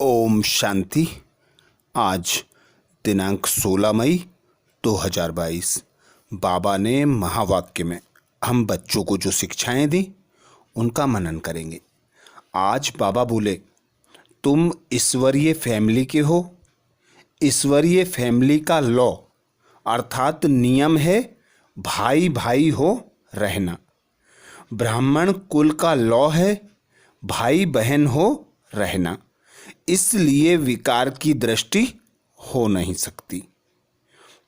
ओम शांति। आज दिनांक 16 मई 2022 बाबा ने महावाक्य में हम बच्चों को जो शिक्षाएं दी उनका मनन करेंगे। आज बाबा बोले, तुम ईश्वरीय फैमिली के हो। ईश्वरीय फैमिली का लॉ अर्थात नियम है भाई भाई हो रहना। ब्राह्मण कुल का लॉ है भाई बहन हो रहना। इसलिए विकार की दृष्टि हो नहीं सकती।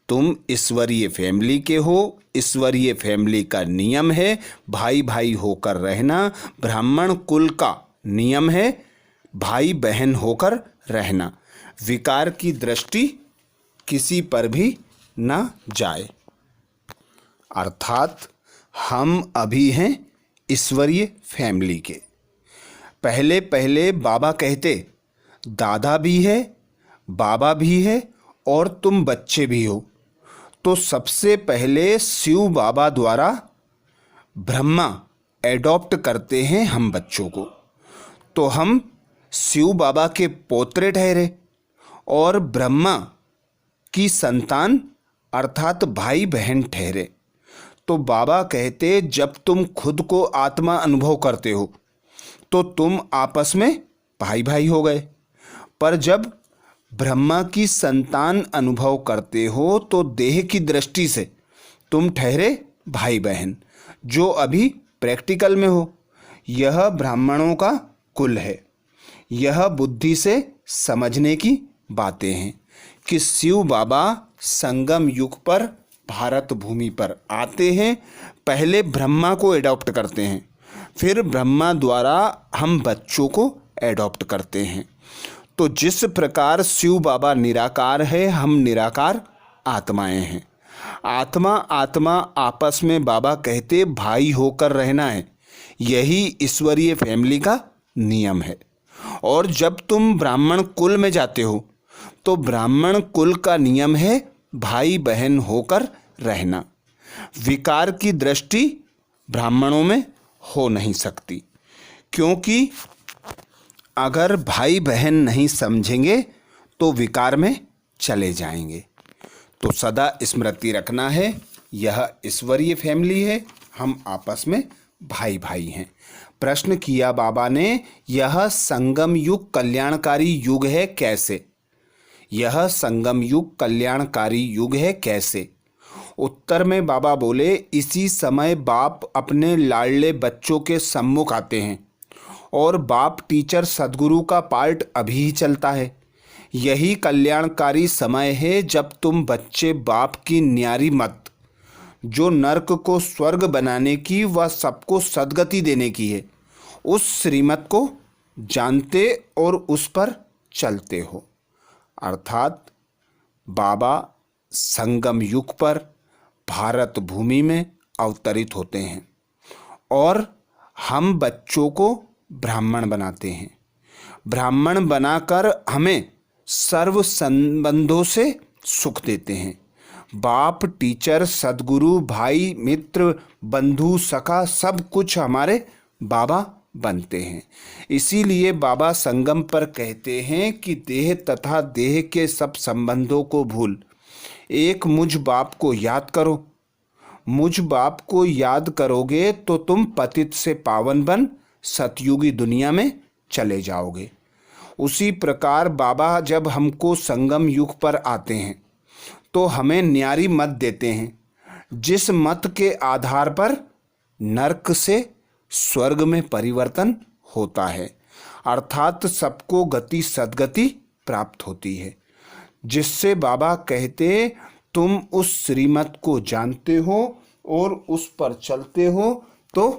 तुम ईश्वरीय फैमिली के हो। ईश्वरीय फैमिली का नियम है भाई भाई होकर रहना। ब्राह्मण कुल का नियम है भाई बहन होकर रहना। विकार की दृष्टि किसी पर भी न जाए। अर्थात हम अभी हैं ईश्वरीय फैमिली के। पहले पहले बाबा कहते, दादा भी है, बाबा भी है और तुम बच्चे भी हो। तो सबसे पहले शिव बाबा द्वारा ब्रह्मा एडॉप्ट करते हैं हम बच्चों को। तो हम शिव बाबा के पोत्रे ठहरे और ब्रह्मा की संतान अर्थात भाई बहन ठहरे। तो बाबा कहते, जब तुम खुद को आत्मा अनुभव करते हो तो तुम आपस में भाई भाई हो गए, पर जब ब्रह्मा की संतान अनुभव करते हो तो देह की दृष्टि से तुम ठहरे भाई बहन, जो अभी प्रैक्टिकल में हो। यह ब्राह्मणों का कुल है। यह बुद्धि से समझने की बातें हैं कि शिव बाबा संगम युग पर भारत भूमि पर आते हैं। पहले ब्रह्मा को एडॉप्ट करते हैं, फिर ब्रह्मा द्वारा हम बच्चों को एडॉप्ट करते हैं। तो जिस प्रकार शिव बाबा निराकार है, हम निराकार आत्माएं हैं। आत्मा आत्मा आपस में बाबा कहते भाई होकर रहना है। यही ईश्वरीय फैमिली का नियम है। और जब तुम ब्राह्मण कुल में जाते हो तो ब्राह्मण कुल का नियम है भाई बहन होकर रहना। विकार की दृष्टि ब्राह्मणों में हो नहीं सकती, क्योंकि अगर भाई बहन नहीं समझेंगे तो विकार में चले जाएंगे। तो सदा स्मृति रखना है, यह ईश्वरीय फैमिली है, हम आपस में भाई भाई हैं। प्रश्न किया बाबा ने, यह संगम युग कल्याणकारी युग है कैसे? यह संगम युग कल्याणकारी युग है कैसे? उत्तर में बाबा बोले, इसी समय बाप अपने लाडले बच्चों के सम्मुख आते हैं और बाप टीचर सद्गुरु का पार्ट अभी ही चलता है। यही कल्याणकारी समय है जब तुम बच्चे बाप की न्यारी मत, जो नर्क को स्वर्ग बनाने की व सबको सद्गति देने की है, उस श्रीमत को जानते और उस पर चलते हो। अर्थात बाबा संगम युग पर भारत भूमि में अवतरित होते हैं और हम बच्चों को ब्राह्मण बनाते हैं। ब्राह्मण बनाकर हमें सर्व संबंधों से सुख देते हैं। बाप टीचर सद्गुरु भाई मित्र बंधु सखा सब कुछ हमारे बाबा बनते हैं। इसीलिए बाबा संगम पर कहते हैं कि देह तथा देह के सब संबंधों को भूल एक मुझ बाप को याद करो। मुझ बाप को याद करोगे तो तुम पतित से पावन बन सतयुगी दुनिया में चले जाओगे। उसी प्रकार बाबा जब हमको संगम युग पर आते हैं तो हमें न्यारी मत देते हैं, जिस मत के आधार पर नरक से स्वर्ग में परिवर्तन होता है। अर्थात सबको गति सद्गति प्राप्त होती है, जिससे बाबा कहते, तुम उस श्रीमत को जानते हो और उस पर चलते हो तो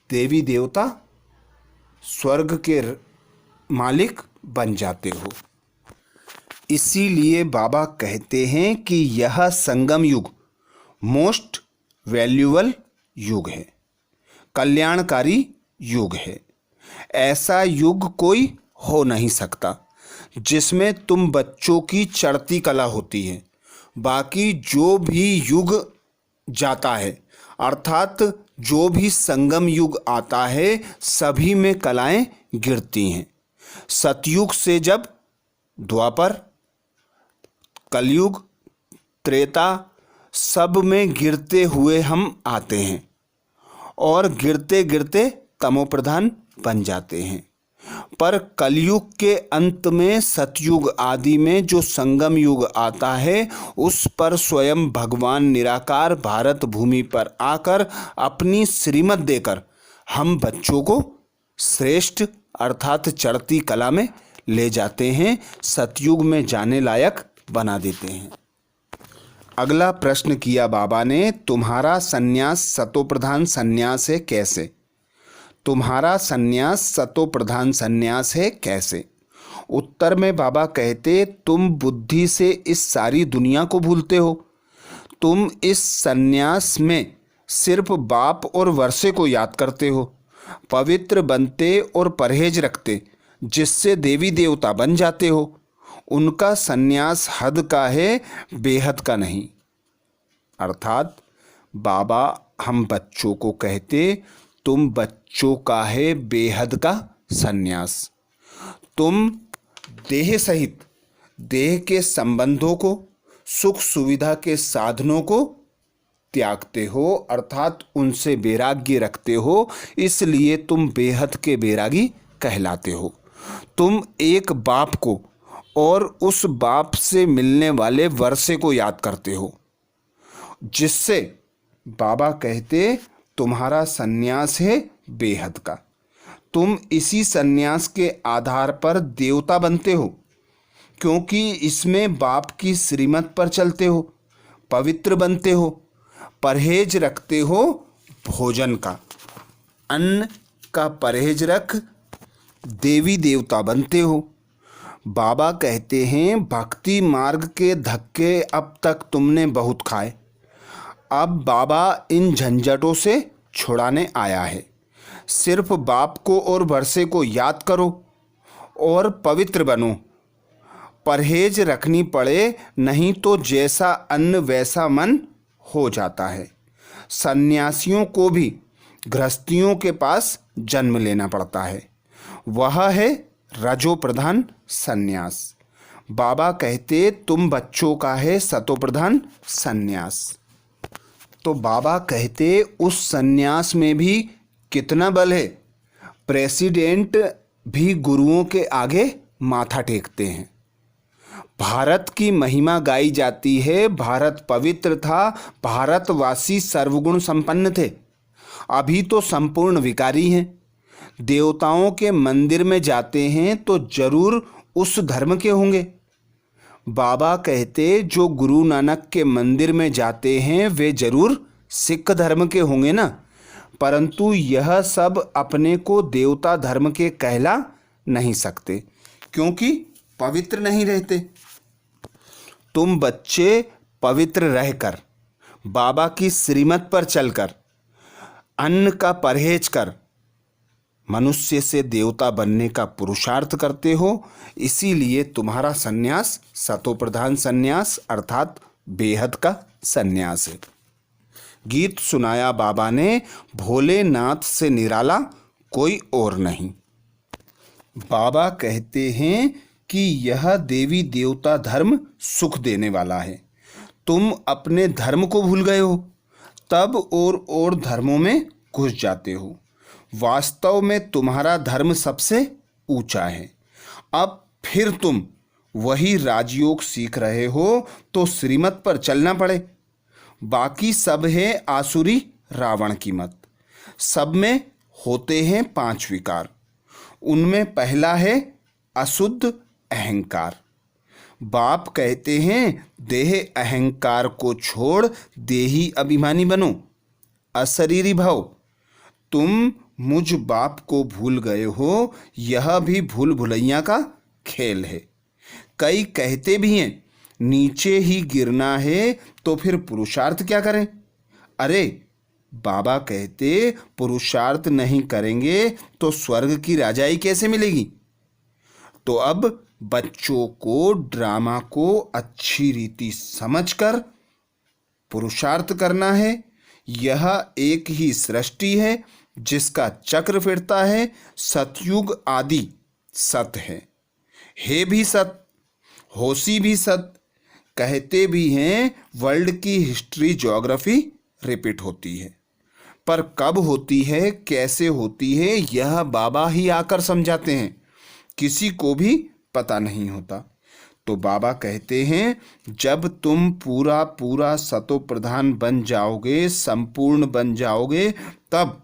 देवी देवता स्वर्ग के मालिक बन जाते हो। इसीलिए बाबा कहते हैं कि यह संगम युग मोस्ट वैल्यूएबल युग है, कल्याणकारी युग है। ऐसा युग कोई हो नहीं सकता जिसमें तुम बच्चों की चढ़ती कला होती है। बाकी जो भी युग जाता है अर्थात जो भी संगम युग आता है, सभी में कलाएं गिरती हैं। सतयुग से जब द्वापर, कलयुग, त्रेता, सब में गिरते हुए हम आते हैं और गिरते गिरते तमोप्रधान बन जाते हैं। पर कलयुग के अंत में सतयुग आदि में जो संगम युग आता है, उस पर स्वयं भगवान निराकार भारत भूमि पर आकर अपनी श्रीमत देकर हम बच्चों को श्रेष्ठ अर्थात चढ़ती कला में ले जाते हैं, सतयुग में जाने लायक बना देते हैं। अगला प्रश्न किया बाबा ने, तुम्हारा संन्यास सतोप्रधान संन्यास है कैसे? तुम्हारा संन्यास सतोप्रधान संन्यास है कैसे? उत्तर में बाबा कहते, तुम बुद्धि से इस सारी दुनिया को भूलते हो। तुम इस संन्यास में सिर्फ बाप और वर्षे को याद करते हो, पवित्र बनते और परहेज रखते, जिससे देवी देवता बन जाते हो। उनका संन्यास हद का है, बेहद का नहीं। अर्थात बाबा हम बच्चों को कहते, तुम बच्चों का है बेहद का संन्यास। तुम देह सहित देह के संबंधों को, सुख सुविधा के साधनों को त्यागते हो, अर्थात उनसे वैराग्य रखते हो, इसलिए तुम बेहद के वैरागी कहलाते हो। तुम एक बाप को और उस बाप से मिलने वाले वर्षे को याद करते हो, जिससे बाबा कहते तुम्हारा संन्यास है बेहद का। तुम इसी संन्यास के आधार पर देवता बनते हो, क्योंकि इसमें बाप की श्रीमत पर चलते हो, पवित्र बनते हो, परहेज रखते हो भोजन का, अन्न का परहेज रख देवी देवता बनते हो। बाबा कहते हैं, भक्ति मार्ग के धक्के अब तक तुमने बहुत खाए, अब बाबा इन झंझटों से छुड़ाने आया है। सिर्फ बाप को और वर्षे को याद करो और पवित्र बनो। परहेज रखनी पड़े, नहीं तो जैसा अन्न वैसा मन हो जाता है। सन्यासियों को भी गृहस्थियों के पास जन्म लेना पड़ता है, वह है रजो प्रधान सन्यास। बाबा कहते तुम बच्चों का है सतो प्रधान सन्यास। तो बाबा कहते उस सन्यास में भी कितना बल है। प्रेसिडेंट भी गुरुओं के आगे माथा टेकते हैं। भारत की महिमा गाई जाती है। भारत पवित्र था, भारतवासी सर्वगुण संपन्न थे, अभी तो संपूर्ण विकारी हैं। देवताओं के मंदिर में जाते हैं तो जरूर उस धर्म के होंगे। बाबा कहते जो गुरु नानक के मंदिर में जाते हैं वे जरूर सिख धर्म के होंगे ना, परंतु यह सब अपने को देवता धर्म के कहला नहीं सकते, क्योंकि पवित्र नहीं रहते। तुम बच्चे पवित्र रहकर, बाबा की श्रीमत पर चलकर, अन्न का परहेज कर मनुष्य से देवता बनने का पुरुषार्थ करते हो, इसीलिए तुम्हारा सन्यास सतो प्रधान सन्यास अर्थात बेहद का सन्यास है। गीत सुनाया बाबा ने, भोलेनाथ से निराला कोई और नहीं। बाबा कहते हैं कि यह देवी देवता धर्म सुख देने वाला है। तुम अपने धर्म को भूल गए हो, तब और धर्मों में घुस जाते हो। वास्तव में तुम्हारा धर्म सबसे ऊंचा है। अब फिर तुम वही राजयोग सीख रहे हो तो श्रीमत पर चलना पड़े। बाकी सब है आसुरी रावण की मत। सब में होते हैं 5 विकार। उनमें पहला है अशुद्ध अहंकार। बाप कहते हैं देह अहंकार को छोड़ देही अभिमानी बनो, अशरीरी भव। तुम मुझ बाप को भूल गए हो, यह भी भूल भुलैया का खेल है। कई कहते भी हैं नीचे ही गिरना है तो फिर पुरुषार्थ क्या करें। अरे बाबा कहते पुरुषार्थ नहीं करेंगे तो स्वर्ग की राजाई कैसे मिलेगी। तो अब बच्चों को ड्रामा को अच्छी रीति समझकर पुरुषार्थ करना है। यह एक ही सृष्टि है जिसका चक्र फिरता है। सतयुग आदि सत है भी सत, होशी भी सत। कहते भी हैं वर्ल्ड की हिस्ट्री ज्योग्राफी रिपीट होती है, पर कब होती है, कैसे होती है, यह बाबा ही आकर समझाते हैं, किसी को भी पता नहीं होता। तो बाबा कहते हैं जब तुम पूरा पूरा सतो प्रधान बन जाओगे, संपूर्ण बन जाओगे, तब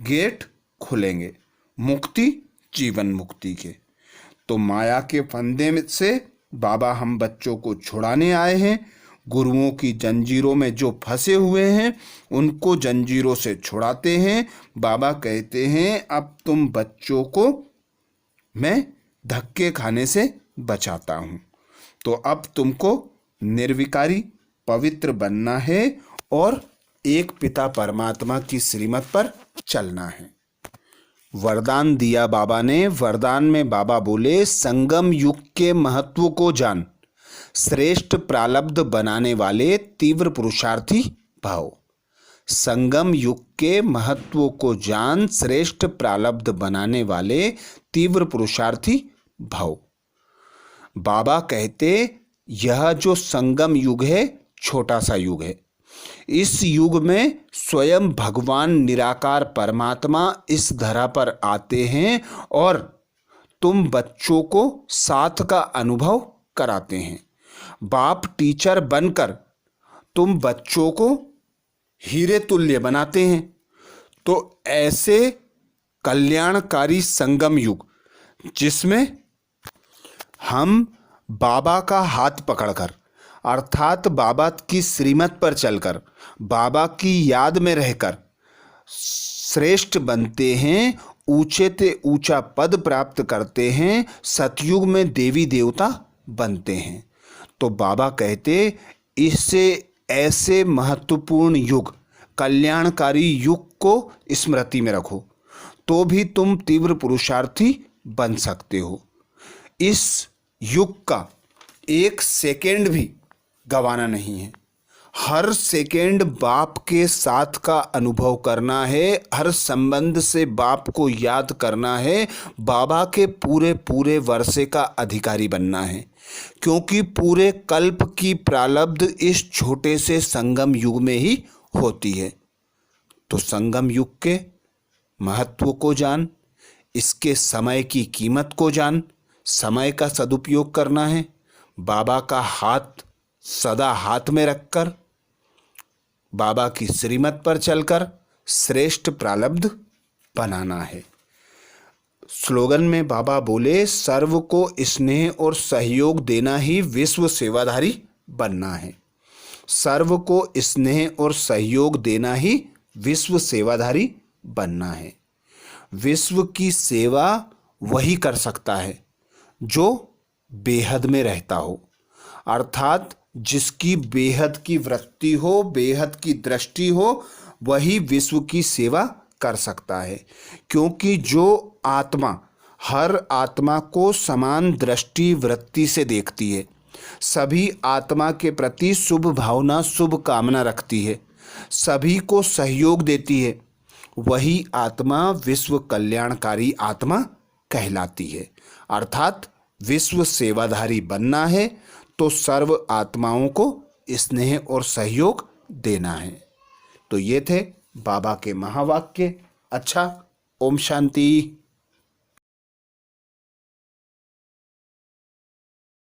गेट खुलेंगे मुक्ति, जीवन मुक्ति के। तो माया के फंदे से बाबा हम बच्चों को छुड़ाने आए हैं। गुरुओं की जंजीरों में जो फंसे हुए हैं उनको जंजीरों से छुड़ाते हैं। बाबा कहते हैं अब तुम बच्चों को मैं धक्के खाने से बचाता हूँ। तो अब तुमको निर्विकारी पवित्र बनना है और एक पिता परमात्मा की श्रीमत पर चलना है। वरदान दिया बाबा ने। वरदान में बाबा बोले संगम युग के महत्व को जान, श्रेष्ठ प्रारब्ध बनाने वाले तीव्र पुरुषार्थी भाव। संगम युग के महत्व को जान, श्रेष्ठ प्रारब्ध बनाने वाले तीव्र पुरुषार्थी भाव। बाबा कहते यह जो संगम युग है छोटा सा युग है। इस युग में स्वयं भगवान निराकार परमात्मा इस धरा पर आते हैं और तुम बच्चों को साथ का अनुभव कराते हैं। बाप टीचर बनकर तुम बच्चों को हीरे तुल्य बनाते हैं। तो ऐसे कल्याणकारी संगम युग जिसमें हम बाबा का हाथ पकड़कर अर्थात बाबा की श्रीमत पर चलकर बाबा की याद में रहकर श्रेष्ठ बनते हैं, ऊंचे से ऊंचा पद प्राप्त करते हैं, सतयुग में देवी देवता बनते हैं। तो बाबा कहते इससे ऐसे महत्वपूर्ण युग, कल्याणकारी युग को स्मृति में रखो तो भी तुम तीव्र पुरुषार्थी बन सकते हो। इस युग का एक सेकेंड भी गंवाना नहीं है। हर सेकेंड बाप के साथ का अनुभव करना है, हर संबंध से बाप को याद करना है, बाबा के पूरे पूरे वर्षे का अधिकारी बनना है, क्योंकि पूरे कल्प की प्रारब्ध इस छोटे से संगम युग में ही होती है। तो संगम युग के महत्व को जान, इसके समय की कीमत को जान, समय का सदुपयोग करना है, बाबा का हाथ सदा हाथ में रखकर बाबा की श्रीमत पर चलकर श्रेष्ठ प्रारब्ध बनाना है। स्लोगन में बाबा बोले सर्व को स्नेह और सहयोग देना ही विश्व सेवाधारी बनना है। सर्व को स्नेह और सहयोग देना ही विश्व सेवाधारी बनना है। विश्व की सेवा वही कर सकता है जो बेहद में रहता हो, अर्थात जिसकी बेहद की वृत्ति हो, बेहद की दृष्टि हो, वही विश्व की सेवा कर सकता है। क्योंकि जो आत्मा हर आत्मा को समान दृष्टि वृत्ति से देखती है, सभी आत्मा के प्रति शुभ भावना शुभ कामना रखती है, सभी को सहयोग देती है, वही आत्मा विश्व कल्याणकारी आत्मा कहलाती है। अर्थात विश्व सेवाधारी बनना है तो सर्व आत्माओं को स्नेह और सहयोग देना है। तो ये थे बाबा के महावाक्य। अच्छा, ओम शांति।